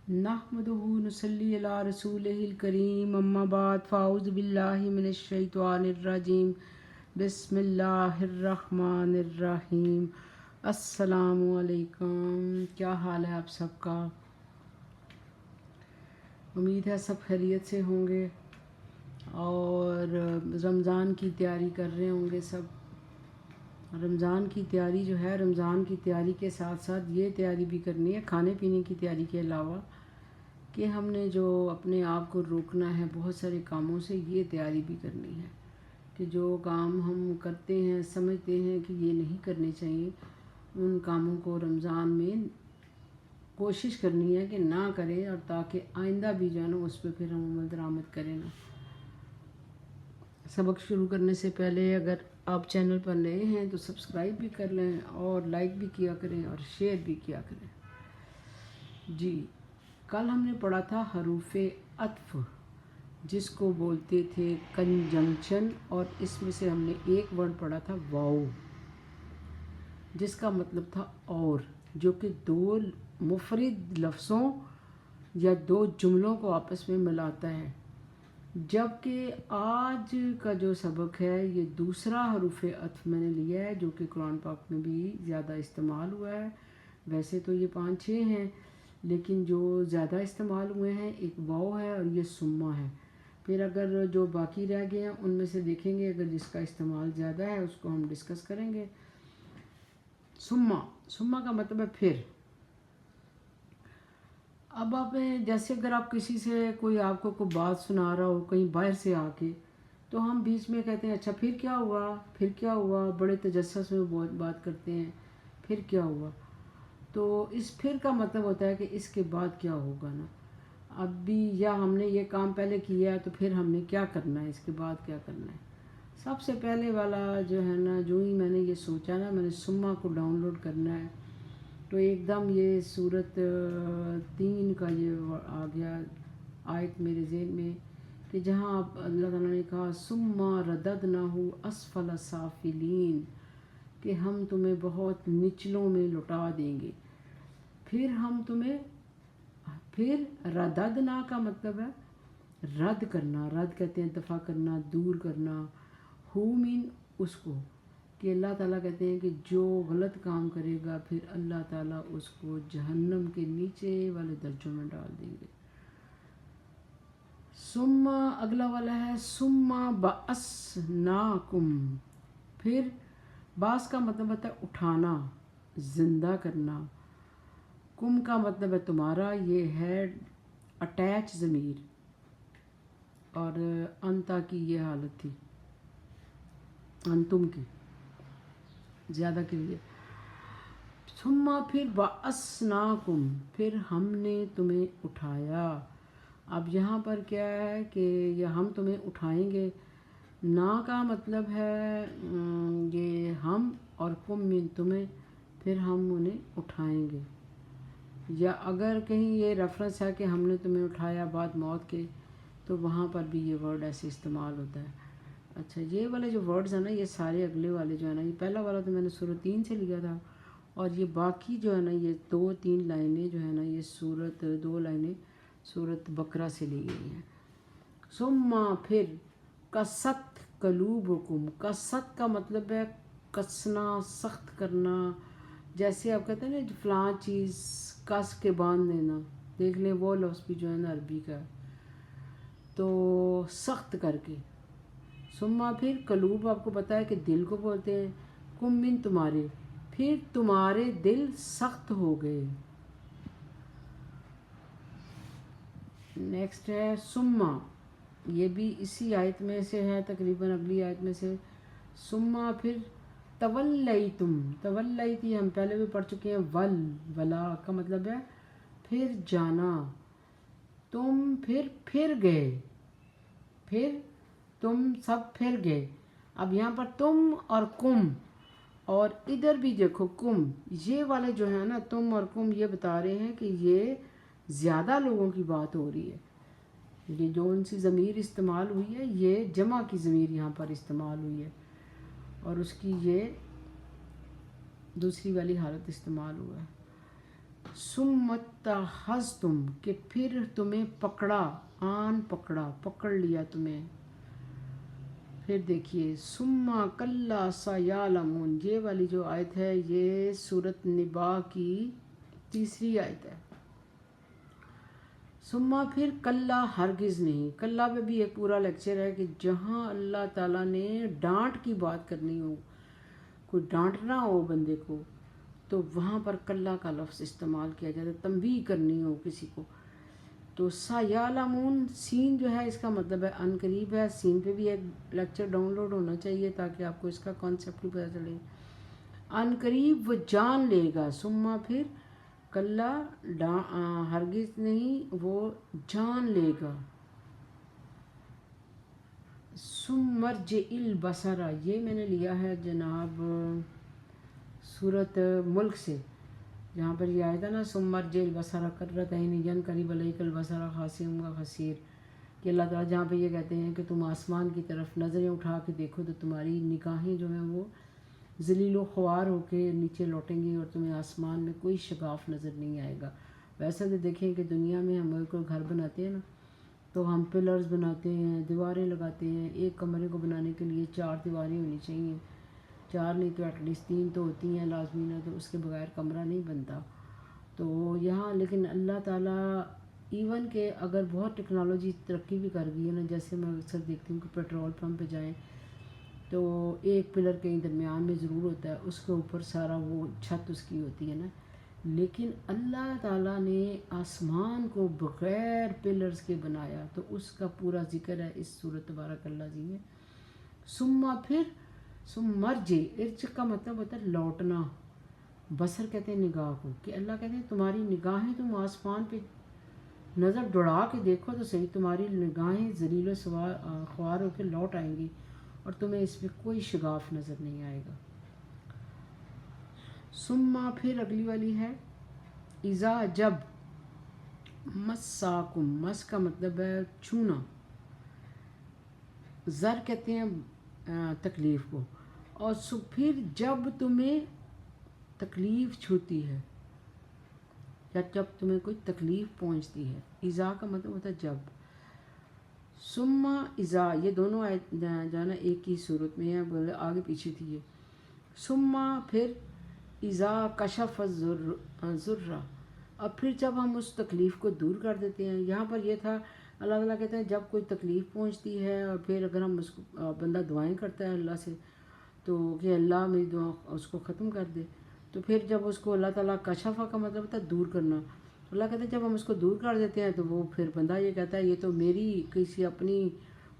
नहमदुहु नसल्ली अला रसूलिहिल करीम अम्मा बाद फ़ाऊज़ु बिल्लाहि मिनश शैतानिर रजीम बिस्मिल्लाहिर रहमानिर रहीम। अस्सलामु अलैकुम। क्या हाल है आप सबका? उम्मीद है सब खैरियत से होंगे और रमज़ान की तैयारी कर रहे होंगे सब। रमज़ान की तैयारी जो है, रमज़ान की तैयारी के साथ साथ ये तैयारी भी करनी है खाने पीने की तैयारी के अलावा कि हमने जो अपने आप को रोकना है बहुत सारे कामों से, ये तैयारी भी करनी है कि जो काम हम करते हैं समझते हैं कि ये नहीं करने चाहिए, उन कामों को रमज़ान में कोशिश करनी है कि ना करें, और ताकि आइंदा भी जो है ना उस पर फिर हम अमल दरामद करें ना। सबक शुरू करने से पहले अगर आप चैनल पर नए हैं तो सब्सक्राइब भी कर लें और लाइक भी किया करें और शेयर भी किया करें। जी, कल हमने पढ़ा था हरूफ अत्फ, जिसको बोलते थे कंजंक्शन, और इसमें से हमने एक वर्ड पढ़ा था वाओ, जिसका मतलब था और, जो कि दो मुफरिद लफ्ज़ों या दो जुमलों को आपस में मिलाता है। जबकि आज का जो सबक है ये दूसरा हरूफ अत्फ मैंने लिया है, जो कि कुरान पाक में भी ज़्यादा इस्तेमाल हुआ है। वैसे तो ये 5-6 हैं, लेकिन जो ज़्यादा इस्तेमाल हुए हैं एक वाओ है और ये सुम्मा है। फिर अगर जो बाकी रह गए हैं उनमें से देखेंगे, अगर जिसका इस्तेमाल ज़्यादा है उसको हम डिस्कस करेंगे। सुम्मा, सुम्मा का मतलब है फिर। अब आप जैसे अगर आप किसी से कोई आपको कोई बात सुना रहा हो कहीं बाहर से आके, तो हम बीच में कहते हैं अच्छा फिर क्या हुआ, फिर क्या हुआ, बड़े तजस्सुस में बहुत बात करते हैं फिर क्या हुआ। तो इस फिर का मतलब होता है कि इसके बाद क्या होगा ना, अभी या हमने ये काम पहले किया है तो फिर हमने क्या करना है, इसके बाद क्या करना है। सबसे पहले वाला जो है ना, जो ही मैंने ये सोचा ना मैंने सुम्मा को डाउनलोड करना है, तो एकदम ये सूरत 3 का ये आ गया आयत मेरे ज़हन में, कि जहाँ आप अल्लाह ताला ने कहा सुम्मा रददनाहु अस्फल साफिलीन, कि हम तुम्हें बहुत निचलों में लौटा देंगे। फिर हम तुम्हें, फिर रददना का मतलब है रद्द करना, रद्द कहते हैं दफ़ा करना, दूर करना। हु मीन उसको, कि अल्लाह ताला कहते हैं कि जो गलत काम करेगा फिर अल्लाह ताला उसको जहन्नम के नीचे वाले दर्जों में डाल देंगे। सुम्मा अगला वाला है सुम्मा बअसनाकुम, फिर बास का मतलब होता है उठाना, जिंदा करना। कुम का मतलब है तुम्हारा, ये है अटैच ज़मीर, और अंता की ये हालत थी, अंतुम की ज़्यादा के लिए। सुम्मा फिर बअसनाकुम, फिर हमने तुम्हें उठाया। अब यहाँ पर क्या है कि ये हम तुम्हें उठाएंगे, ना का मतलब है ये हम, और कुम में तुम्हें, फिर हम उन्हें उठाएंगे। या अगर कहीं ये रेफरेंस है कि हमने तुम्हें उठाया बाद मौत के, तो वहाँ पर भी ये वर्ड ऐसे इस्तेमाल होता है। अच्छा, ये वाले जो वर्ड्स हैं ना, ये सारे अगले वाले जो है ना, ये पहला वाला तो मैंने सूरत 3 से लिया था, और ये बाकी जो है ना ये 2-3 लाइनें जो है ना, ये सूरत 2 लाइनें सूरत बकरा से ली गई हैं। सुम्मा फिर कसत कलूबकुम, कसत का मतलब है कसना, सख्त करना। जैसे आप कहते हैं ना फलां चीज़ कस के बांध देना, देख लें वो लफ्ज़ भी जो है ना अरबी का, तो सख्त करके। सुम्मा फिर कलूब आपको पता है कि दिल को बोलते हैं, कुम मिन तुम्हारे, फिर तुम्हारे दिल सख्त हो गए। नेक्स्ट है सुम्मा, ये भी इसी आयत में से है, तकरीबन अगली आयत में से। सुम्मा फिर तवल्लई तुम, तवल्लई थी हम पहले भी पढ़ चुके हैं। वल वला का मतलब है फिर जाना। तुम फिर गए, फिर तुम सब फिर गए। अब यहाँ पर तुम और कुम, और इधर भी देखो कुम, ये वाले जो है ना तुम और कुम, ये बता रहे हैं कि ये ज़्यादा लोगों की बात हो रही है। ये जो उनसी ज़मीर इस्तेमाल हुई है ये जमा की ज़मीर यहाँ पर इस्तेमाल हुई है, और उसकी ये दूसरी वाली हालत इस्तेमाल हुआ है। सुम्मत्तखज़्तुम कि फिर तुम्हें पकड़ा, आन पकड़ा, पकड़ लिया तुम्हें। फिर देखिए सुम्मा कल्ला सयालमून, ये वाली जो आयत है ये सूरत निबा की तीसरी आयत है। सुम्मा फिर कल्ला हरगिज़ नहीं, कल्ला पे भी एक पूरा लेक्चर है कि जहाँ अल्लाह ताला ने डांट की बात करनी हो, कोई डांटना हो बंदे को, तो वहाँ पर कल्ला का लफ्ज़ इस्तेमाल किया जाता है, तंबीह करनी हो किसी को। तो सयालमून सीन जो है इसका मतलब है अनकरीब है। सीन पे भी एक लेक्चर डाउनलोड होना चाहिए ताकि आपको इसका कॉन्सेप्ट भी पता चले। अनकरीब वो जान लेगा, सुम्मा फिर कल्ला हरगिज़ नहीं वो जान लेगा। सुमर्जिल बसरा, ये मैंने लिया है जनाब सूरत मुल्क से, जहाँ पर ये आया था ना सुमर्जिल बसरा कर्रतैन यन करीब अलैकल बसरा खासिम का खसीर, कि अल्लाह ताला जहाँ पे ये कहते हैं कि तुम आसमान की तरफ नज़रें उठा के देखो तो तुम्हारी निगाहें जो हैं वो ज़लील ख्वार होके नीचे लौटेंगी और तुम्हें आसमान में कोई शगाफ नज़र नहीं आएगा। वैसे तो देखें कि दुनिया में हम कोई घर बनाते हैं ना, तो हम पिलर्स बनाते हैं, दीवारें लगाते हैं। एक कमरे को बनाने के लिए 4 दीवारें होनी चाहिए, 4 नहीं तो एटलीस्ट 3 तो होती हैं लाजमी ना, तो उसके बगैर कमरा नहीं बनता। तो यहाँ लेकिन अल्लाह ताला इवन के अगर बहुत टेक्नोलॉजी तरक्की भी कर गई है ना, जैसे मैं अक्सर देखती हूँ कि पेट्रोल पंप पे जाएं तो एक पिलर कहीं दरमियान में ज़रूर होता है, उसके ऊपर सारा वो छत उसकी होती है ना, लेकिन अल्लाह ताला ने आसमान को बग़ैर पिलर्स के बनाया, तो उसका पूरा ज़िक्र है इस सूरत तबारकल्लाह जी में। सुम्मा फिर सुमर्जे, इर्ज का मतलब होता है लौटना, बसर कहते हैं निगाह को, कि अल्लाह कहते हैं तुम्हारी निगाहें तुम आसमान पे नज़र दौड़ा के देखो तो सही, तुम्हारी निगाहें ज़लील ख्वार होकर लौट आएंगी और तुम्हें इसमें कोई शगाफ नज़र नहीं आएगा। सुम्मा फिर अगली वाली है इज़ा जब, मस्साकुम, मस का मतलब है छूना, ज़र कहते हैं तकलीफ़ को, और फिर जब तुम्हें तकलीफ़ छूती है या जब तुम्हें कोई तकलीफ़ पहुंचती है। इज़ा का मतलब होता है जब। सुम्मा इज़ा, ये दोनों आए जाना एक ही सूरत में है, बोले आगे पीछे थी ये। सुम्मा फिर इज़ा कशफ़ ज़ुर्रा, अब फिर जब हम उस तकलीफ़ को दूर कर देते हैं। यहाँ पर ये था अल्लाह ताला कहते हैं जब कोई तकलीफ़ पहुँचती है और फिर अगर हम उसको बंदा दुआएं करता है अल्लाह से, तो कि अल्लाह मेरी दुआ उसको ख़त्म कर दे, तो फिर जब उसको अल्लाह ताला कशफ़ा का मतलब होता है दूर करना, अल्लाह कहते हैं जब हम उसको दूर कर देते हैं तो वो फिर बंदा ये कहता है ये तो मेरी किसी अपनी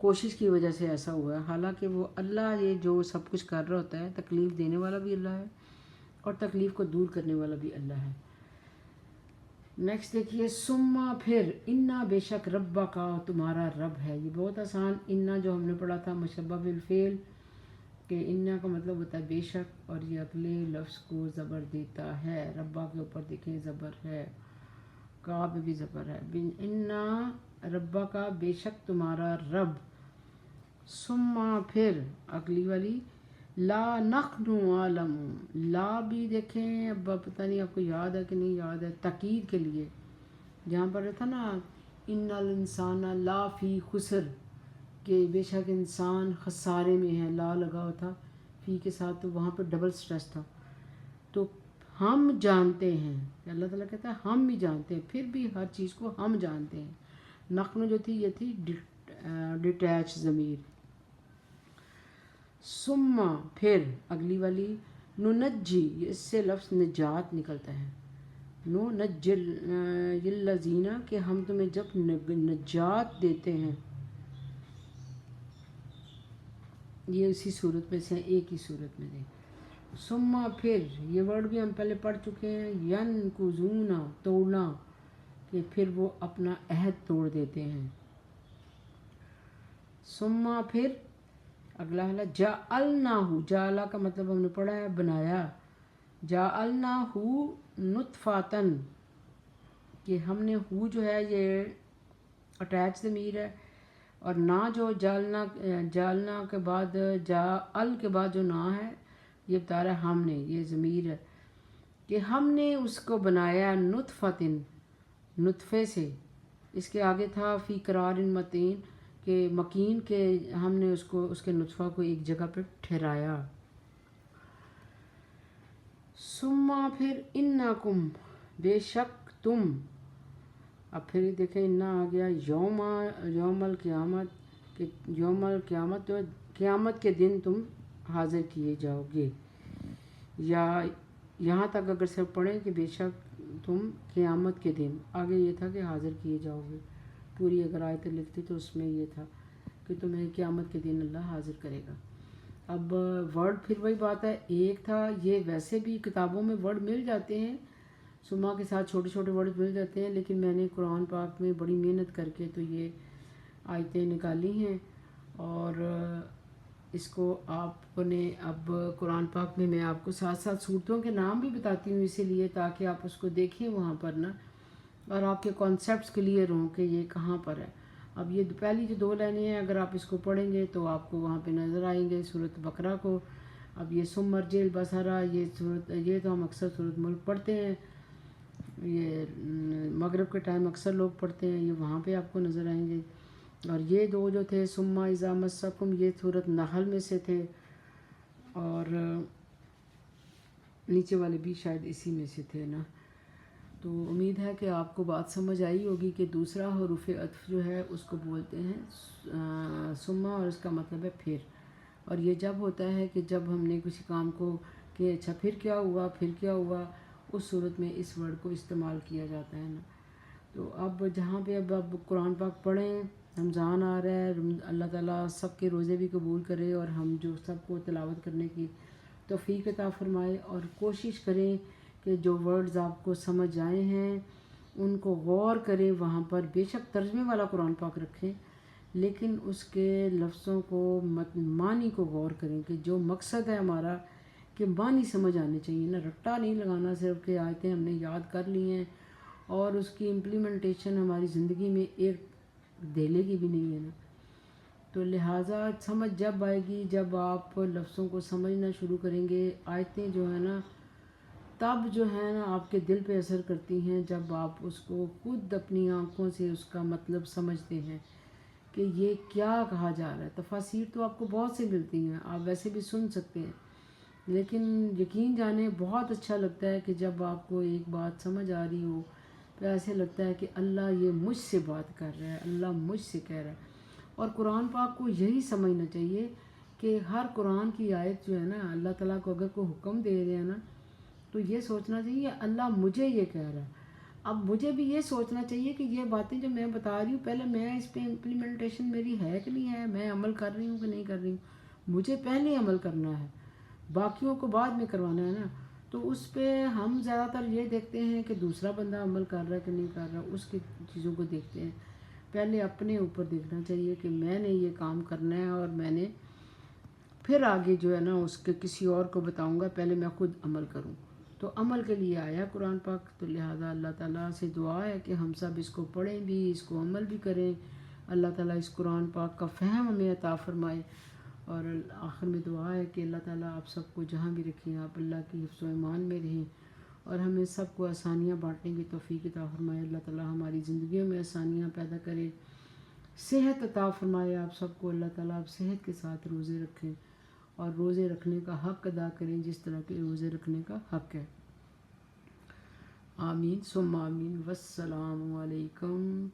कोशिश की वजह से ऐसा हुआ है। हालांकि वो अल्लाह ये जो सब कुछ कर रहा होता है, तकलीफ़ देने वाला भी अल्लाह है और तकलीफ़ को दूर करने वाला भी अल्लाह है। नेक्स्ट देखिए सुम्मा फिर इन्ना, बेशक रब्बा का तुम्हारा रब है। ये बहुत आसान, इन्ना जो हमने पढ़ा था मुशब्बह बिल फ़ेल कि इन्ना का मतलब होता है बेशक, और ये अगले लफ्ज़ को ज़बर देता है। रब्बा के ऊपर देखें ज़बर है, का पे भी ज़बर है। इन्ना रब्बा का, बेशक तुम्हारा रब। सुम्मा फिर अगली वाली ला नख्नु आलम, ला भी देखें, अब पता नहीं आपको याद है कि नहीं याद है, तकीद के लिए जहाँ पर था ना इन्नल इंसान ला फ़ी खुसर, कि बेशक इंसान खसारे में है, ला लगा हुआ था फ़ी के साथ, तो वहाँ पर डबल स्ट्रेस था। तो हम जानते हैं, अल्लाह ताला कहता है हम भी जानते हैं, फिर भी हर चीज़ को हम जानते हैं। नख्नु जो थी ये थी डिटैच ज़मीर। सुम्मा फिर अगली वाली नुनज्जी, इससे लफ्ज़ निजात निकलता है। नुनज्जिल्लज़ीना, कि हम तुम्हें जब निजात देते हैं, ये उसी सूरत में से एक ही सूरत में थे। सुम्मा फिर, ये वर्ड भी हम पहले पढ़ चुके हैं, यनकुज़ूना, तोड़ना, कि फिर वो अपना अहद तोड़ देते हैं। सुम्मा फिर अगला है जाअलनाहु, जाअला का मतलब हमने पढ़ा है बनाया, जाअलनाहु नुत्फ़तन, कि हमने हु जो है ये अटैच ज़मीर है, और ना जो जालना, जालना के बाद जाअल के बाद जो ना है ये बता रहा है हमने, ये ज़मीर है। کہ ہم نے اس کو بنایا نطفتن، نطفے سے. اس کے آگے تھا فی قرار متین، کہ مکین، کہ ہم نے اس کو، اس کے نطفہ کو ایک جگہ پہ ٹھہرایا. ثم پھر انکم، بے شک تم. اب پھر دیکھیں انا آ گیا یوم القیامت، کہ یوم القیامت تو قیامت کے دن تم حاضر کیے جاؤ گے. یا یہاں تک اگر صرف پڑھیں کہ بے شک تم قیامت کے دن، آگے یہ تھا کہ حاضر کیے جاؤ گے. پوری اگر آیت لکھتی تو اس میں یہ تھا کہ تمہیں قیامت کے دن اللہ حاضر کرے گا. اب ورڈ پھر وہی بات ہے، ایک تھا یہ، ویسے بھی کتابوں میں ورڈ مل جاتے ہیں، سما کے ساتھ چھوٹے چھوٹے ورڈ مل جاتے ہیں، لیکن میں نے قرآن پاک میں بڑی محنت کر کے تو یہ آیتیں نکالی ہیں. اور اس کو آپ نے اب قرآن پاک میں آپ کو ساتھ ساتھ صورتوں کے نام بھی بتاتی ہوں، اسی لیے تاکہ آپ اس کو دیکھیں وہاں پر نا، اور آپ کے کانسیپٹس کلیئر ہوں کہ یہ کہاں پر ہے. اب یہ پہلی جو 2 لائنیں ہیں، اگر آپ اس کو پڑھیں گے تو آپ کو وہاں پہ نظر آئیں گے سورۃ بقرہ کو. اب یہ ثم ارجع البصر، یہ صورت، یہ تو ہم اکثر سورۃ ملک پڑھتے ہیں، یہ مغرب کے ٹائم اکثر لوگ پڑھتے ہیں، یہ وہاں پہ آپ کو نظر آئیں گے. اور یہ 2 جو تھے ثم اذا مسکم، یہ سورۃ نحل میں سے تھے، اور نیچے والے بھی شاید اسی میں سے تھے نا. تو امید ہے کہ آپ کو بات سمجھ آئی ہوگی کہ دوسرا حروف عطف جو ہے اس کو بولتے ہیں ثم، اور اس کا مطلب ہے پھر. اور یہ جب ہوتا ہے کہ جب ہم نے کسی کام کو کہ اچھا پھر کیا ہوا، پھر کیا ہوا، اس صورت میں اس ورڈ کو استعمال کیا جاتا ہے نا. تو اب جہاں پہ اب قرآن پاک پڑھیں، رمضان آ رہا ہے، اللہ تعالیٰ سب کے روزے بھی قبول کرے، اور ہم جو سب کو تلاوت کرنے کی توفیق عطا فرمائے. اور کوشش کریں کہ جو ورڈز آپ کو سمجھ آئے ہیں ان کو غور کریں وہاں پر. بے شک ترجمے والا قرآن پاک رکھیں، لیکن اس کے لفظوں کو معنی کو غور کریں، کہ جو مقصد ہے ہمارا کہ معنی سمجھ آنے چاہیے نا. رٹا نہیں لگانا صرف کہ آیتیں ہم نے یاد کر لی ہیں اور اس کی امپلیمنٹیشن ہماری زندگی میں ایک دھیلے کی بھی نہیں ہے نا. تو لہٰذا سمجھ جب آئے گی جب آپ لفظوں کو سمجھنا شروع کریں گے. آیتیں جو ہے نا تب جو ہے نا آپ کے دل پہ اثر کرتی ہیں، جب آپ اس کو خود اپنی آنکھوں سے اس کا مطلب سمجھتے ہیں کہ یہ کیا کہا جا رہا ہے. تفاسیر تو آپ کو بہت سے ملتی ہیں، آپ ویسے بھی سن سکتے ہیں، لیکن یقین جانیں بہت اچھا لگتا ہے کہ جب آپ کو ایک بات سمجھ آ رہی ہو تو ایسے لگتا ہے کہ اللہ یہ مجھ سے بات کر رہا ہے، اللہ مجھ سے کہہ رہا ہے. اور قرآن پاک کو یہی سمجھنا چاہیے کہ ہر قرآن کی آیت جو ہے نا، اللہ تعالیٰ کو اگر کوئی حکم دے رہے ہیں نا تو یہ سوچنا چاہیے اللہ مجھے یہ کہہ رہا ہے. اب مجھے بھی یہ سوچنا چاہیے کہ یہ باتیں جو میں بتا رہی ہوں، پہلے میں اس پہ امپلیمنٹیشن میری ہے کہ نہیں ہے، میں عمل کر رہی ہوں کہ نہیں کر رہی ہوں. مجھے پہلے عمل کرنا ہے، باقیوں کو بعد میں کروانا ہے نا. تو اس پہ ہم زیادہ تر یہ دیکھتے ہیں کہ دوسرا بندہ عمل کر رہا ہے کہ نہیں کر رہا، اس کی چیزوں کو دیکھتے ہیں. پہلے اپنے اوپر دیکھنا چاہیے کہ میں نے یہ کام کرنا ہے، اور میں نے پھر آگے جو ہے نا اس کے کسی اور کو بتاؤں گا، پہلے میں خود عمل کروں. تو عمل کے لیے آیا قرآن پاک. تو لہٰذا اللہ تعالیٰ سے دعا ہے کہ ہم سب اس کو پڑھیں بھی، اس کو عمل بھی کریں. اللہ تعالیٰ اس قرآن پاک کا فہم ہمیں عطا فرمائے. اور آخر میں دعا ہے کہ اللہ تعالیٰ آپ سب کو جہاں بھی رکھیں، آپ اللہ کی حفظ و ایمان میں رہیں، اور ہمیں سب کو آسانیاں بانٹنے کی توفیق عطا فرمائے. اللہ تعالیٰ ہماری زندگیوں میں آسانیاں پیدا کرے، صحت عطا فرمائے آپ سب کو. اللہ تعالیٰ آپ صحت کے ساتھ روزے رکھیں اور روزے رکھنے کا حق ادا کریں جس طرح کے روزے رکھنے کا حق ہے. آمین ثم آمین. والسلام علیکم.